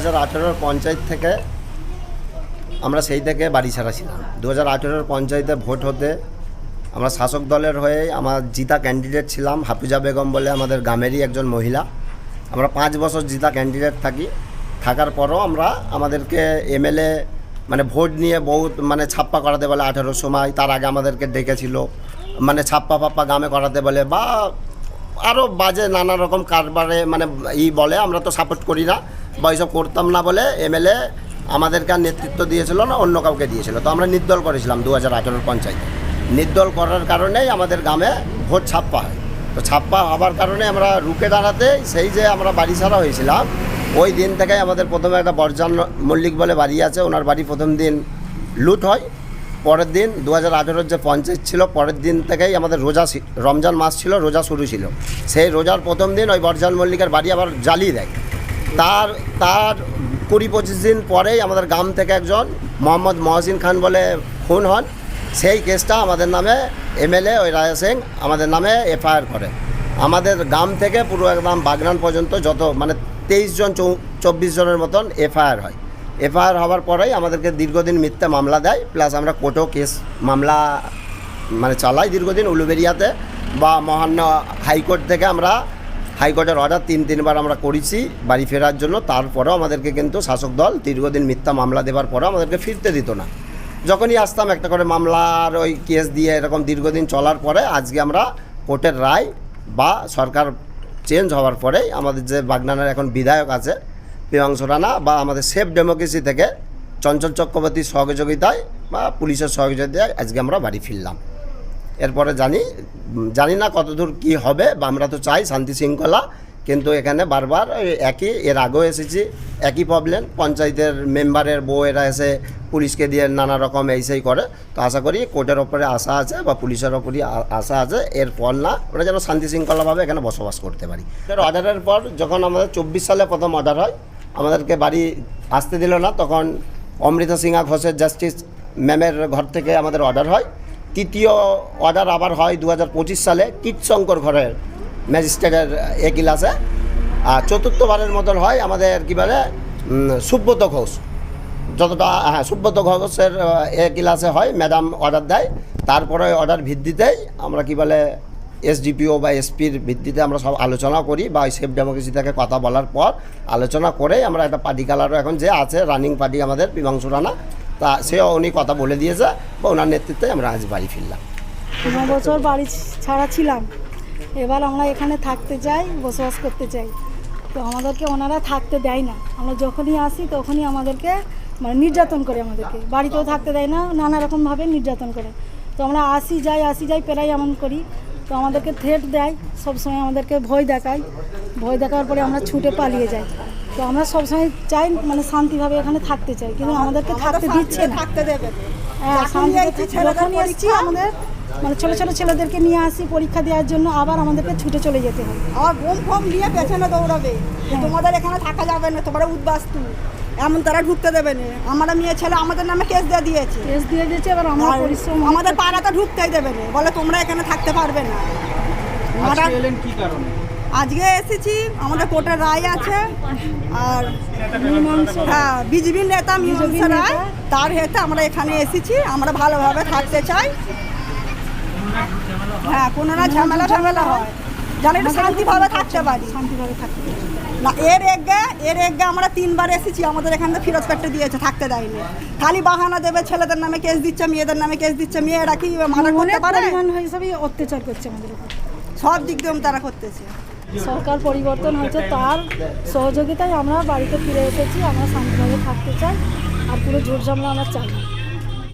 2018 পঞ্চায়েত থেকে আমরা সেই থেকে বাড়ি ছাড়া ছিলাম। 2018 পঞ্চায়েতে ভোট হতে আমরা শাসক দলের হয়ে আমার জিতা ক্যান্ডিডেট ছিলাম হাফিজা বেগম বলে আমাদের গ্রামেরই একজন মহিলা। আমরা 5 বছর জিতা ক্যান্ডিডেট থাকার পরও আমাদেরকে এমএলএ ভোট নিয়ে বহুত ছাপ্পা করাতে বলে 18 সময়, তার আগে আমাদেরকে ডেকেছিল ছাপ্পা গ্রামে করাতে বলে বা আরও বাজে নানা রকম কারবারে বলে। আমরা তো সাপোর্ট করি না বা এইসব করতাম না বলে এমএলএ আমাদেরকে আর নেতৃত্ব দিয়েছিল না, অন্য কাউকে দিয়েছিল। তো আমরা নির্দল করেছিলাম 2018 পঞ্চায়েতে। নির্দল করার কারণেই আমাদের গ্রামে ভোট ছাপ্পা হয়। তো ছাপ্পা হওয়ার কারণে আমরা রুখে দাঁড়াতে সেই যে আমরা বাড়ি ছাড়া হয়েছিলাম, ওই দিন থেকে আমাদের প্রথমে একটা বরজান মল্লিক বলে বাড়ি আছে, ওনার বাড়ি প্রথম দিন লুট হয়। পরের দিন 2018 যে পঞ্চায়েত ছিল, পরের দিন থেকেই আমাদের রমজান মাস ছিল, রোজা শুরু ছিল। সেই রোজার প্রথম দিন ওই বরজান মল্লিকের বাড়ি আবার জ্বালিয়ে দেয়। তার 20-25 দিন পরেই আমাদের গ্রাম থেকে একজন মোহাম্মদ মহসিন খান বলে খুন হন। সেই কেসটা আমাদের নামে এমএলএ ওই রাজা সিং আমাদের নামে এফআইআর করে। আমাদের গ্রাম থেকে পুরো একদম বাগনান পর্যন্ত যত 23 জন 24 জনের মতন এফআইআর হয়। এফআইআর হওয়ার পরেই আমাদেরকে দীর্ঘদিন মিথ্যা মামলা দেয়, প্লাস আমরা কোর্টেও কেস মামলা চালাই দীর্ঘদিন উলুবেড়িয়াতে বা মহান্য হাইকোর্ট থেকে। আমরা হাইকোর্টের অর্ডার 3-3বার আমরা করেছি বাড়ি ফেরার জন্য। তারপরেও আমাদেরকে কিন্তু শাসক দল দীর্ঘদিন মিথ্যা মামলা দেওয়ার পরেও আমাদেরকে ফিরতে দিত না। যখনই আসতাম একটা করে মামলার ওই কেস দিয়ে এরকম দীর্ঘদিন চলার পরে আজকে আমরা কোর্টের রায় বা সরকার চেঞ্জ হওয়ার পরেই আমাদের যে বাগনানের এখন বিধায়ক আছে প্রিয়াংশু রানা বা আমাদের সেফ ডেমোক্রেসি থেকে চঞ্চল চক্রবর্তীর সহযোগিতায় বা পুলিশের সহযোগিতায় আজকে আমরা বাড়ি ফিরলাম। এরপরে জানি না কতদূর কি হবে, বা আমরা তো চাই শান্তি শৃঙ্খলা, কিন্তু এখানে বারবার এর আগেও এসেছি একই প্রবলেম। পঞ্চায়েতের মেম্বারের বউ এরা এসে পুলিশকে দিয়ে নানা রকম এই করে। তো আশা করি কোর্টের ওপরে আশা আছে বা পুলিশের ওপরই আশা আছে, এরপর না ওরা যেন শান্তি শৃঙ্খলাভাবে এখানে বসবাস করতে পারি। অর্ডারের পর যখন আমাদের 24 সালে প্রথম অর্ডার হয়, আমাদেরকে বাড়ি আসতে দিল না। তখন অমৃতা সিংহা ঘোষের জাস্টিস ম্যামের ঘর থেকে আমাদের অর্ডার হয়। তৃতীয় অর্ডার আবার হয় 2025 সালে কীটশঙ্কর ঘরের ম্যাজিস্ট্রেটের ক্লাসে। আর চতুর্থবারের মতন হয় আমাদের সুব্রত ঘোষ, সুব্রত ঘোষের ক্লাসে হয়, ম্যাডাম অর্ডার দেয়। তারপরে অর্ডার ভিত্তিতেই আমরা এসডিপিও বা এসপির ভিত্তিতে আমরা সব আলোচনা করি বা ওই সেফ ডেমোক্রেসি থেকে কথা বলার পর আলোচনা করেই আমরা একটা পার্টি কালারও এখন যে আছে রানিং পার্টি আমাদের প্রিয়াংশু রানা, তা উনি কথা বলে দিয়েছে বা ওনার নেতৃত্বে আমরা আজ বাড়ি ফিরলাম। 9 বছর বাড়ি ছাড়া ছিলাম, এবার আমরা এখানে থাকতে চাই, বসবাস করতে চাই। তো আমাদেরকে ওনারা থাকতে দেয় না। আমরা যখনই আসি তখনই আমাদেরকে নির্যাতন করে, আমাদেরকে বাড়িতেও থাকতে দেয় না, নানা রকমভাবে নির্যাতন করে। তো আমরা আসি যাই প্রায় এমন করি। তো আমাদেরকে থ্রেট দেয়, সবসময় আমাদেরকে ভয় দেখার পরে আমরা ছুটে পালিয়ে যাই। তো আমরা সবসময় চাই শান্তিভাবে এখানে থাকতে চাই, কিন্তু আমাদেরকে থাকতে দিচ্ছে না। হ্যাঁ, যখনই এসেছি আমাদের ছোটো ছোটো ছেলেদেরকে নিয়ে আসি পরীক্ষা দেওয়ার জন্য, আবার আমাদেরকে ছুটে চলে যেতে হয়। আবার বোম নিয়ে পেছনে দৌড়াবে, তোমাদের এখানে থাকা যাবে না, তোমরা উদ্বাস্তু, এমন তারা ঢুকতে দেবে না। আমরা মেয়ে ছেলে আমাদের নামে কেস দিয়ে দিয়েছে। এবার আমরা পরিশ্রম, আমাদের পাড়াতে ঢুকতেই দেবে না, বলে তোমরা এখানে থাকতে পারবে না। আজকে এসেছি, আমাদের কোর্টের রায় আছে, আর হ্যাঁ বিজেপির নেতা মীমাংসা রায়, তার হেতে আমরা এখানে এসেছি। আমরা ভালোভাবে থাকতে চাই, হ্যাঁ কোনো না ঝামেলা হয়, যেন একটু শান্তিভাবে থাকতে পারি, না। এর এগে আমরা 3বার এসেছি, আমাদের এখান থেকে ফিরত পেটে দিয়েছে, থাকতে দেয়নি। খালি বাহানা দেবে, ছেলেদের নামে কেস দিচ্ছে, মেয়েদের নামে কেস দিচ্ছে। মেয়েরা কি মানা করতে পারে? হিসাবে অত্যাচার করছে আমাদের উপর, সব দিক দিয়ে তারা করতেছে। সরকার পরিবর্তন হয়েছে, তার সহযোগিতায় আমরা বাড়িতে ফিরে এসেছি। আমরা শান্তিভাবে থাকতে চাই, আর পুরো জোর ঝামেলা আমরা চাই না।